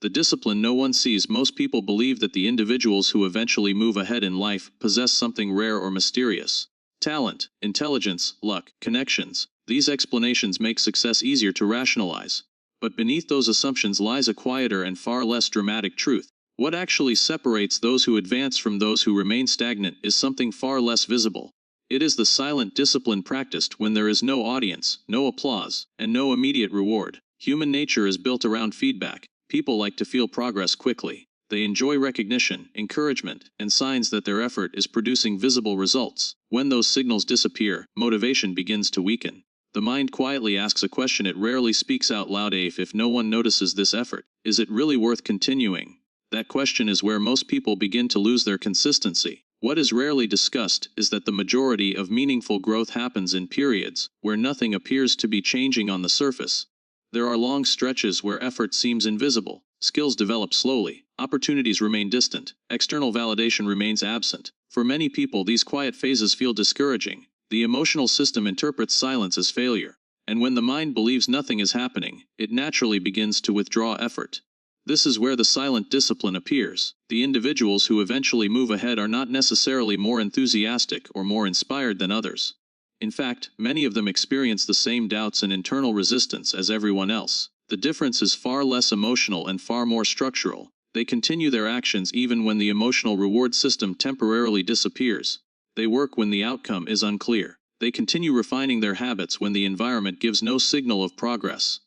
The discipline no one sees. Most people believe that the individuals who eventually move ahead in life possess something rare or mysterious. Talent, intelligence, luck, connections. These explanations make success easier to rationalize. But beneath those assumptions lies a quieter and far less dramatic truth. What actually separates those who advance from those who remain stagnant is something far less visible. It is the silent discipline practiced when there is no audience, no applause, and no immediate reward. Human nature is built around feedback. People like to feel progress quickly. They enjoy recognition, encouragement, and signs that their effort is producing visible results. When those signals disappear, motivation begins to weaken. The mind quietly asks a question it rarely speaks out loud: if no one notices this effort, is it really worth continuing? That question is where most people begin to lose their consistency. What is rarely discussed is that the majority of meaningful growth happens in periods where nothing appears to be changing on the surface. There are long stretches where effort seems invisible, skills develop slowly, opportunities remain distant, external validation remains absent. For many people, these quiet phases feel discouraging. The emotional system interprets silence as failure, and when the mind believes nothing is happening, it naturally begins to withdraw effort. This is where the silent discipline appears. The individuals who eventually move ahead are not necessarily more enthusiastic or more inspired than others. In fact, many of them experience the same doubts and internal resistance as everyone else. The difference is far less emotional and far more structural. They continue their actions even when the emotional reward system temporarily disappears. They work when the outcome is unclear. They continue refining their habits when the environment gives no signal of progress.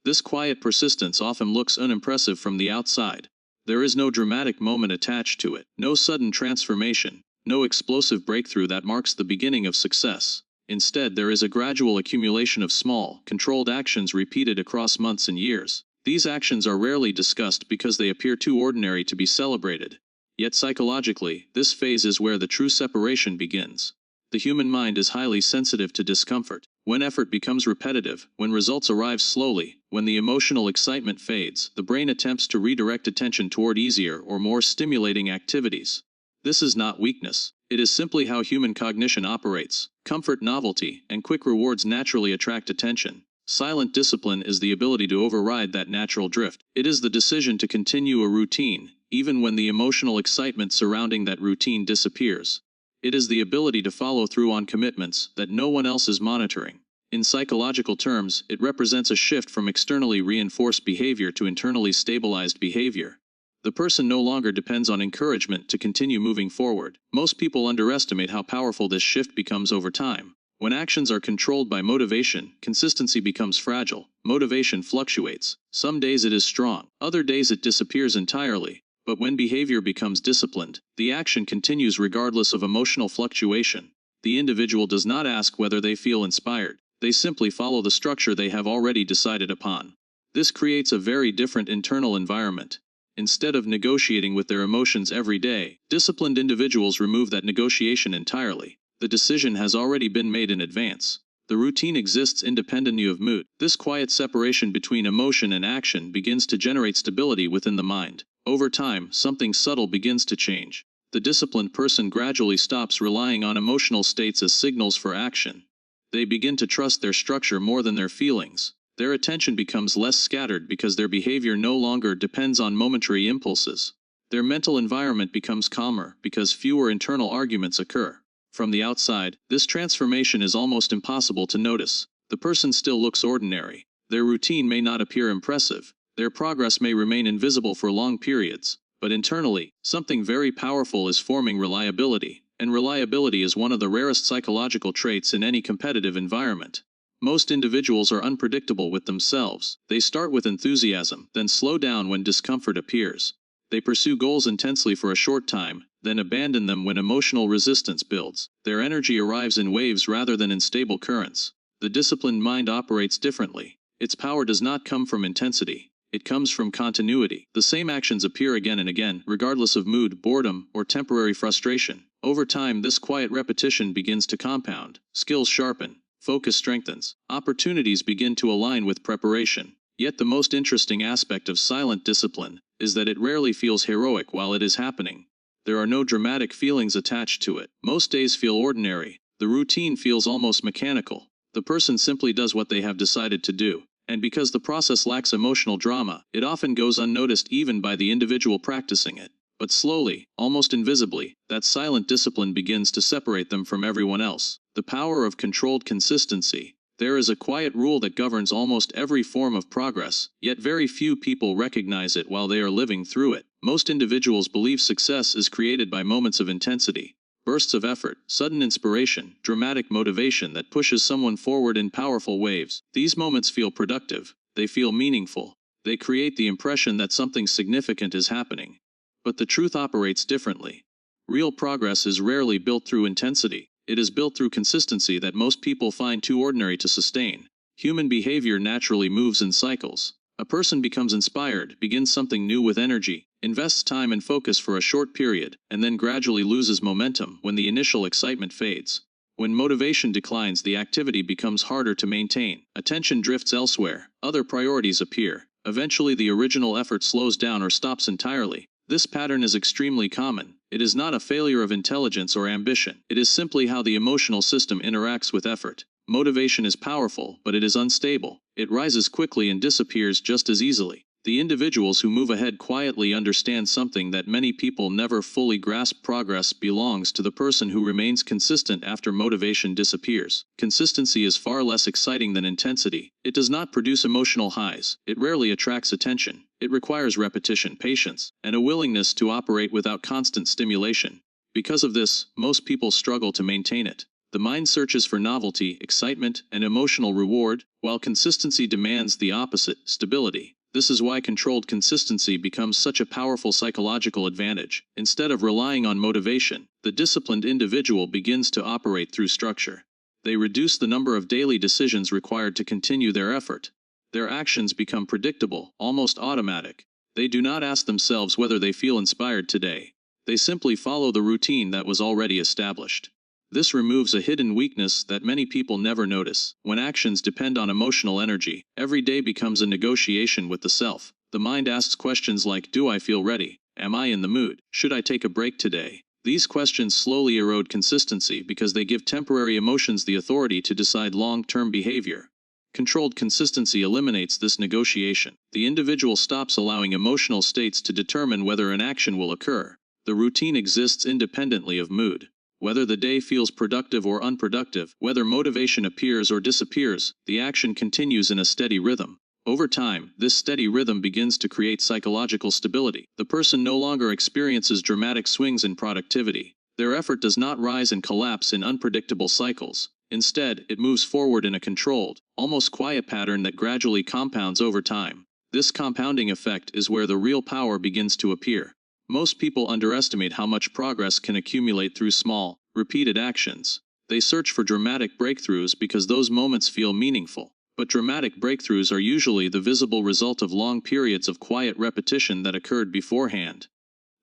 This quiet persistence often looks unimpressive from the outside. There is no dramatic moment attached to it, no sudden transformation, no explosive breakthrough that marks the beginning of success. Instead, there is a gradual accumulation of small, controlled actions repeated across months and years. These actions are rarely discussed because they appear too ordinary to be celebrated. Yet psychologically, this phase is where the true separation begins. The human mind is highly sensitive to discomfort. When effort becomes repetitive, when results arrive slowly, when the emotional excitement fades, the brain attempts to redirect attention toward easier or more stimulating activities. This is not weakness. It is simply how human cognition operates. Comfort, novelty, and quick rewards naturally attract attention. Silent discipline is the ability to override that natural drift. It is the decision to continue a routine, even when the emotional excitement surrounding that routine disappears. It is the ability to follow through on commitments that no one else is monitoring. In psychological terms, it represents a shift from externally reinforced behavior to internally stabilized behavior. The person no longer depends on encouragement to continue moving forward. Most people underestimate how powerful this shift becomes over time. When actions are controlled by motivation, consistency becomes fragile. Motivation fluctuates. Some days it is strong, other days it disappears entirely. But when behavior becomes disciplined, the action continues regardless of emotional fluctuation. The individual does not ask whether they feel inspired. They simply follow the structure they have already decided upon. This creates a very different internal environment. Instead of negotiating with their emotions every day, disciplined individuals remove that negotiation entirely. The decision has already been made in advance. The routine exists independently of mood. This quiet separation between emotion and action begins to generate stability within the mind. Over time, something subtle begins to change. The disciplined person gradually stops relying on emotional states as signals for action. They begin to trust their structure more than their feelings. Their attention becomes less scattered because their behavior no longer depends on momentary impulses. Their mental environment becomes calmer because fewer internal arguments occur. From the outside, this transformation is almost impossible to notice. The person still looks ordinary. Their routine may not appear impressive. Their progress may remain invisible for long periods. But internally, something very powerful is forming: reliability. And reliability is one of the rarest psychological traits in any competitive environment. Most individuals are unpredictable with themselves. They start with enthusiasm, then slow down when discomfort appears. They pursue goals intensely for a short time, then abandon them when emotional resistance builds. Their energy arrives in waves rather than in stable currents. The disciplined mind operates differently. Its power does not come from intensity. It comes from continuity. The same actions appear again and again, regardless of mood, boredom, or temporary frustration. Over time, this quiet repetition begins to compound. Skills sharpen. Focus strengthens. Opportunities begin to align with preparation. Yet the most interesting aspect of silent discipline is that it rarely feels heroic while it is happening. There are no dramatic feelings attached to it. Most days feel ordinary. The routine feels almost mechanical. The person simply does what they have decided to do. And because the process lacks emotional drama, it often goes unnoticed even by the individual practicing it. But slowly, almost invisibly, that silent discipline begins to separate them from everyone else. The power of controlled consistency. There is a quiet rule that governs almost every form of progress, yet very few people recognize it while they are living through it. Most individuals believe success is created by moments of intensity, bursts of effort, sudden inspiration, dramatic motivation that pushes someone forward in powerful waves. These moments feel productive, they feel meaningful, they create the impression that something significant is happening. But the truth operates differently. Real progress is rarely built through intensity. It is built through consistency that most people find too ordinary to sustain. Human behavior naturally moves in cycles. A person becomes inspired, begins something new with energy, invests time and focus for a short period, and then gradually loses momentum when the initial excitement fades. When motivation declines, the activity becomes harder to maintain. Attention drifts elsewhere, other priorities appear. Eventually the original effort slows down or stops entirely. This pattern is extremely common. It is not a failure of intelligence or ambition. It is simply how the emotional system interacts with effort. Motivation is powerful, but it is unstable. It rises quickly and disappears just as easily. The individuals who move ahead quietly understand something that many people never fully grasp. Progress belongs to the person who remains consistent after motivation disappears. Consistency is far less exciting than intensity. It does not produce emotional highs. It rarely attracts attention. It requires repetition, patience, and a willingness to operate without constant stimulation. Because of this, most people struggle to maintain it. The mind searches for novelty, excitement, and emotional reward, while consistency demands the opposite, stability. This is why controlled consistency becomes such a powerful psychological advantage. Instead of relying on motivation, the disciplined individual begins to operate through structure. They reduce the number of daily decisions required to continue their effort. Their actions become predictable, almost automatic. They do not ask themselves whether they feel inspired today. They simply follow the routine that was already established. This removes a hidden weakness that many people never notice. When actions depend on emotional energy, every day becomes a negotiation with the self. The mind asks questions like, do I feel ready? Am I in the mood? Should I take a break today? These questions slowly erode consistency because they give temporary emotions the authority to decide long-term behavior. Controlled consistency eliminates this negotiation. The individual stops allowing emotional states to determine whether an action will occur. The routine exists independently of mood. Whether the day feels productive or unproductive, whether motivation appears or disappears, the action continues in a steady rhythm. Over time, this steady rhythm begins to create psychological stability. The person no longer experiences dramatic swings in productivity. Their effort does not rise and collapse in unpredictable cycles. Instead, it moves forward in a controlled, almost quiet pattern that gradually compounds over time. This compounding effect is where the real power begins to appear. Most people underestimate how much progress can accumulate through small, repeated actions. They search for dramatic breakthroughs because those moments feel meaningful. But dramatic breakthroughs are usually the visible result of long periods of quiet repetition that occurred beforehand.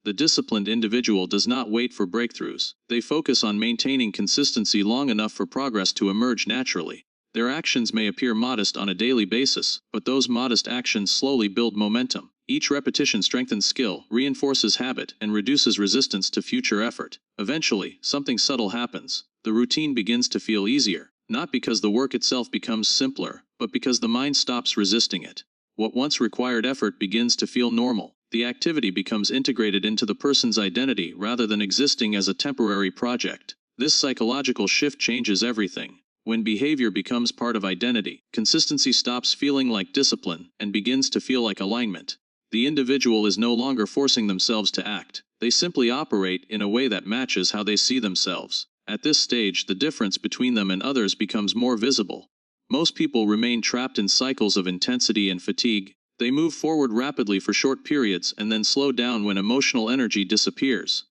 The disciplined individual does not wait for breakthroughs. They focus on maintaining consistency long enough for progress to emerge naturally. Their actions may appear modest on a daily basis, but those modest actions slowly build momentum. Each repetition strengthens skill, reinforces habit, and reduces resistance to future effort. Eventually, something subtle happens. The routine begins to feel easier, not because the work itself becomes simpler, but because the mind stops resisting it. What once required effort begins to feel normal. The activity becomes integrated into the person's identity rather than existing as a temporary project. This psychological shift changes everything. When behavior becomes part of identity, consistency stops feeling like discipline and begins to feel like alignment. The individual is no longer forcing themselves to act. They simply operate in a way that matches how they see themselves. At this stage, the difference between them and others becomes more visible. Most people remain trapped in cycles of intensity and fatigue. They move forward rapidly for short periods and then slow down when emotional energy disappears.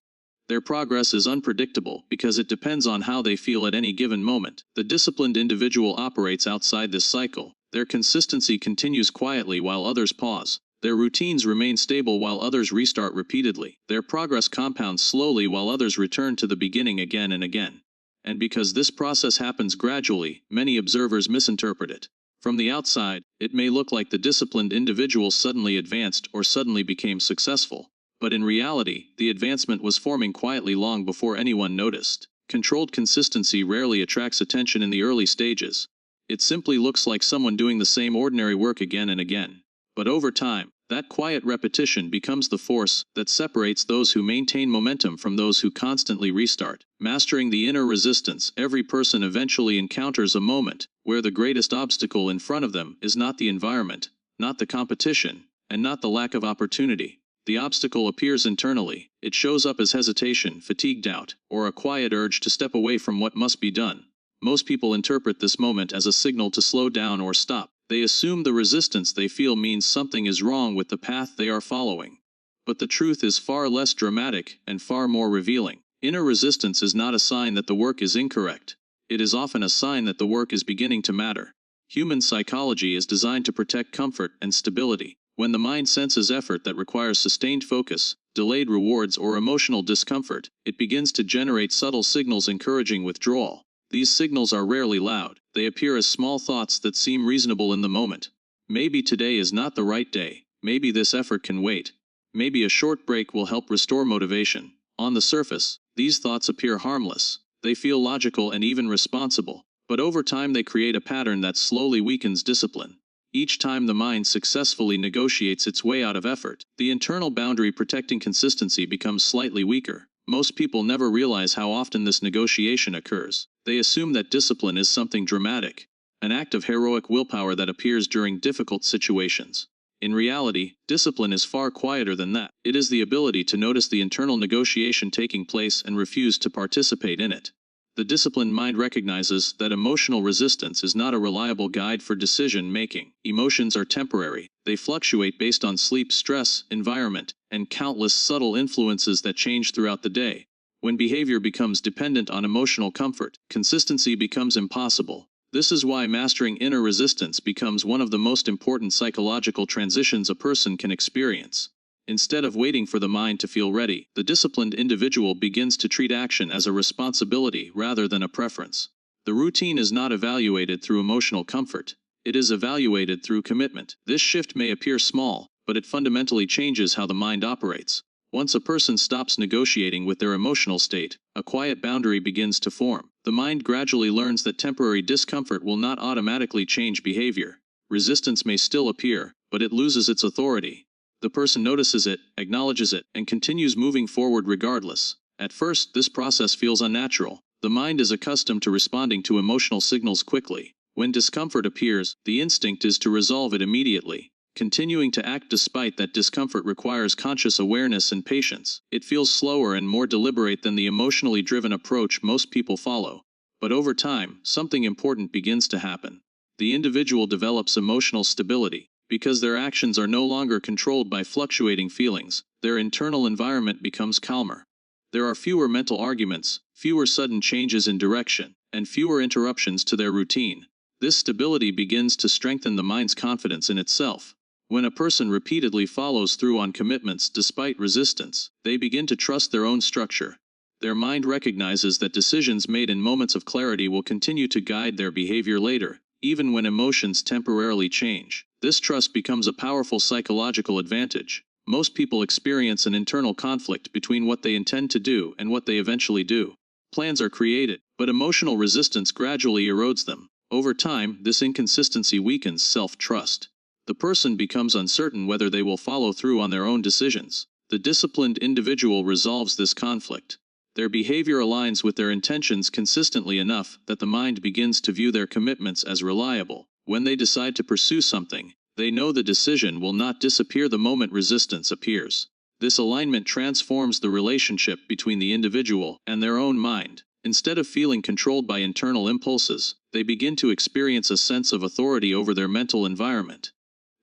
Their progress is unpredictable because it depends on how they feel at any given moment. The disciplined individual operates outside this cycle. Their consistency continues quietly while others pause. Their routines remain stable while others restart repeatedly. Their progress compounds slowly while others return to the beginning again and again. And because this process happens gradually, many observers misinterpret it. From the outside, it may look like the disciplined individual suddenly advanced or suddenly became successful. But in reality, the advancement was forming quietly long before anyone noticed. Controlled consistency rarely attracts attention in the early stages. It simply looks like someone doing the same ordinary work again and again. But over time, that quiet repetition becomes the force that separates those who maintain momentum from those who constantly restart. Mastering the inner resistance, every person eventually encounters a moment where the greatest obstacle in front of them is not the environment, not the competition, and not the lack of opportunity. The obstacle appears internally. It shows up as hesitation, fatigue, doubt, or a quiet urge to step away from what must be done. Most people interpret this moment as a signal to slow down or stop. They assume the resistance they feel means something is wrong with the path they are following. But the truth is far less dramatic and far more revealing. Inner resistance is not a sign that the work is incorrect. It is often a sign that the work is beginning to matter. Human psychology is designed to protect comfort and stability. When the mind senses effort that requires sustained focus, delayed rewards, or emotional discomfort, it begins to generate subtle signals encouraging withdrawal. These signals are rarely loud. They appear as small thoughts that seem reasonable in the moment. Maybe today is not the right day. Maybe this effort can wait. Maybe a short break will help restore motivation. On the surface, these thoughts appear harmless. They feel logical and even responsible. But over time they create a pattern that slowly weakens discipline. Each time the mind successfully negotiates its way out of effort, the internal boundary protecting consistency becomes slightly weaker. Most people never realize how often this negotiation occurs. They assume that discipline is something dramatic, an act of heroic willpower that appears during difficult situations. In reality, discipline is far quieter than that. It is the ability to notice the internal negotiation taking place and refuse to participate in it. The disciplined mind recognizes that emotional resistance is not a reliable guide for decision making. Emotions are temporary. They fluctuate based on sleep, stress, environment, and countless subtle influences that change throughout the day. When behavior becomes dependent on emotional comfort, consistency becomes impossible. This is why mastering inner resistance becomes one of the most important psychological transitions a person can experience. Instead of waiting for the mind to feel ready, the disciplined individual begins to treat action as a responsibility rather than a preference. The routine is not evaluated through emotional comfort. It is evaluated through commitment. This shift may appear small, but it fundamentally changes how the mind operates. Once a person stops negotiating with their emotional state, a quiet boundary begins to form. The mind gradually learns that temporary discomfort will not automatically change behavior. Resistance may still appear, but it loses its authority. The person notices it, acknowledges it, and continues moving forward regardless. At first, this process feels unnatural. The mind is accustomed to responding to emotional signals quickly. When discomfort appears, the instinct is to resolve it immediately. Continuing to act despite that discomfort requires conscious awareness and patience. It feels slower and more deliberate than the emotionally driven approach most people follow. But over time, something important begins to happen. The individual develops emotional stability. Because their actions are no longer controlled by fluctuating feelings, their internal environment becomes calmer. There are fewer mental arguments, fewer sudden changes in direction, and fewer interruptions to their routine. This stability begins to strengthen the mind's confidence in itself. When a person repeatedly follows through on commitments despite resistance, they begin to trust their own structure. Their mind recognizes that decisions made in moments of clarity will continue to guide their behavior later, even when emotions temporarily change. This trust becomes a powerful psychological advantage. Most people experience an internal conflict between what they intend to do and what they eventually do. Plans are created, but emotional resistance gradually erodes them. Over time, this inconsistency weakens self-trust. The person becomes uncertain whether they will follow through on their own decisions. The disciplined individual resolves this conflict. Their behavior aligns with their intentions consistently enough that the mind begins to view their commitments as reliable. When they decide to pursue something, they know the decision will not disappear the moment resistance appears. This alignment transforms the relationship between the individual and their own mind. Instead of feeling controlled by internal impulses, they begin to experience a sense of authority over their mental environment.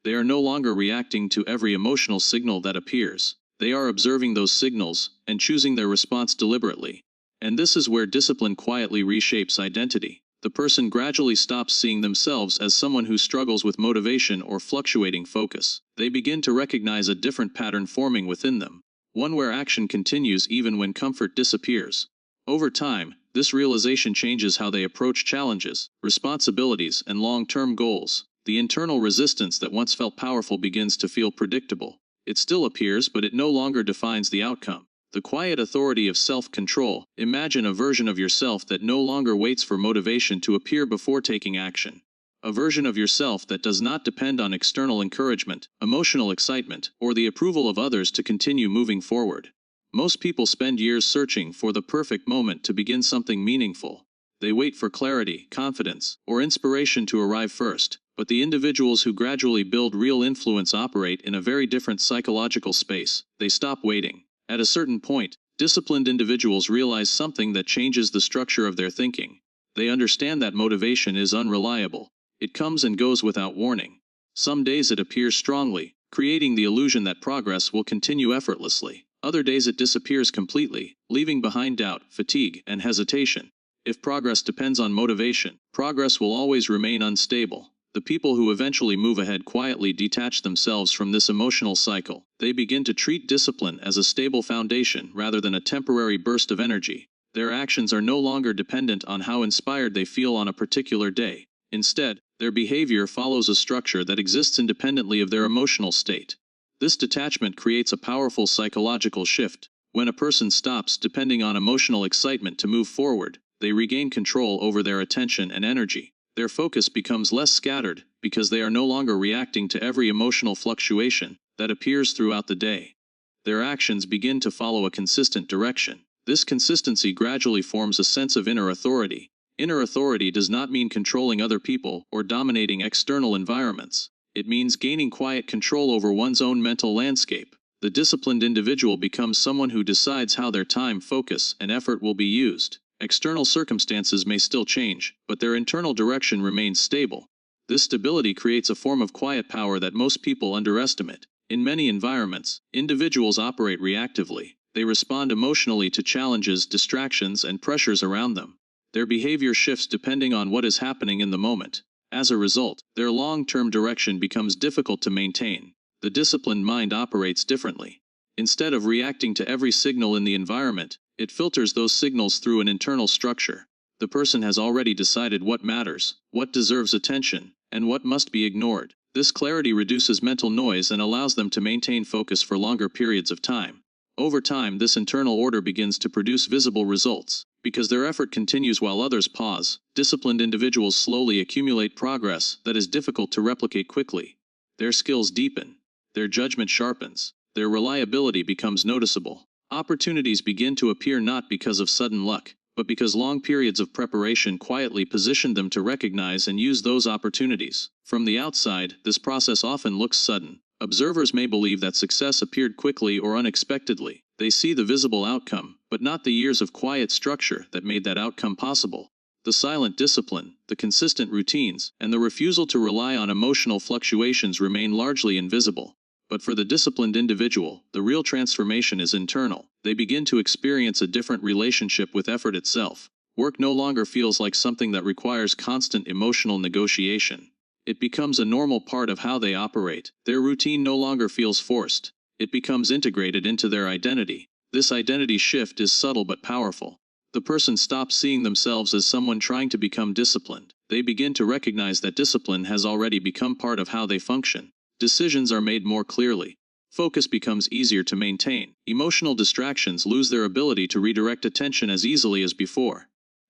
They are no longer reacting to every emotional signal that appears. They are observing those signals and choosing their response deliberately. And this is where discipline quietly reshapes identity. The person gradually stops seeing themselves as someone who struggles with motivation or fluctuating focus. They begin to recognize a different pattern forming within them, one where action continues even when comfort disappears. Over time, this realization changes how they approach challenges, responsibilities, and long-term goals. The internal resistance that once felt powerful begins to feel predictable. It still appears, but it no longer defines the outcome. The quiet authority of self-control. Imagine a version of yourself that no longer waits for motivation to appear before taking action. A version of yourself that does not depend on external encouragement, emotional excitement, or the approval of others to continue moving forward. Most people spend years searching for the perfect moment to begin something meaningful. They wait for clarity, confidence, or inspiration to arrive first, but the individuals who gradually build real influence operate in a very different psychological space. They stop waiting. At a certain point, disciplined individuals realize something that changes the structure of their thinking. They understand that motivation is unreliable. It comes and goes without warning. Some days it appears strongly, creating the illusion that progress will continue effortlessly. Other days it disappears completely, leaving behind doubt, fatigue, and hesitation. If progress depends on motivation, progress will always remain unstable. The people who eventually move ahead quietly detach themselves from this emotional cycle. They begin to treat discipline as a stable foundation rather than a temporary burst of energy. Their actions are no longer dependent on how inspired they feel on a particular day. Instead, their behavior follows a structure that exists independently of their emotional state. This detachment creates a powerful psychological shift. When a person stops depending on emotional excitement to move forward, they regain control over their attention and energy. Their focus becomes less scattered because they are no longer reacting to every emotional fluctuation that appears throughout the day. Their actions begin to follow a consistent direction. This consistency gradually forms a sense of inner authority. Inner authority does not mean controlling other people or dominating external environments. It means gaining quiet control over one's own mental landscape. The disciplined individual becomes someone who decides how their time, focus, and effort will be used. External circumstances may still change, but their internal direction remains stable. This stability creates a form of quiet power that most people underestimate. In many environments, individuals operate reactively. They respond emotionally to challenges, distractions, and pressures around them. Their behavior shifts depending on what is happening in the moment. As a result, their long-term direction becomes difficult to maintain. The disciplined mind operates differently. Instead of reacting to every signal in the environment, it filters those signals through an internal structure. The person has already decided what matters, what deserves attention, and what must be ignored. This clarity reduces mental noise and allows them to maintain focus for longer periods of time. Over time, this internal order begins to produce visible results. Because their effort continues while others pause, disciplined individuals slowly accumulate progress that is difficult to replicate quickly. Their skills deepen. Their judgment sharpens. Their reliability becomes noticeable. Opportunities begin to appear not because of sudden luck, but because long periods of preparation quietly positioned them to recognize and use those opportunities. From the outside, this process often looks sudden. Observers may believe that success appeared quickly or unexpectedly. They see the visible outcome, but not the years of quiet structure that made that outcome possible. The silent discipline, the consistent routines, and the refusal to rely on emotional fluctuations remain largely invisible. But for the disciplined individual, the real transformation is internal. They begin to experience a different relationship with effort itself. Work no longer feels like something that requires constant emotional negotiation. It becomes a normal part of how they operate. Their routine no longer feels forced. It becomes integrated into their identity. This identity shift is subtle but powerful. The person stops seeing themselves as someone trying to become disciplined. They begin to recognize that discipline has already become part of how they function. Decisions are made more clearly. Focus becomes easier to maintain. Emotional distractions lose their ability to redirect attention as easily as before.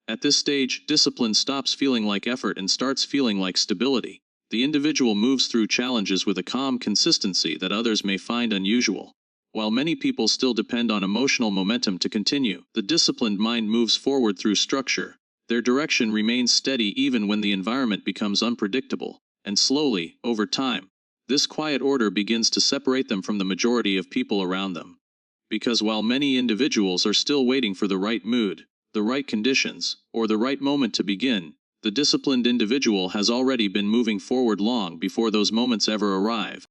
At this stage, discipline stops feeling like effort and starts feeling like stability. The individual moves through challenges with a calm consistency that others may find unusual. While many people still depend on emotional momentum to continue, the disciplined mind moves forward through structure. Their direction remains steady even when the environment becomes unpredictable. And slowly, over time, this quiet order begins to separate them from the majority of people around them. Because while many individuals are still waiting for the right mood, the right conditions, or the right moment to begin, the disciplined individual has already been moving forward long before those moments ever arrive.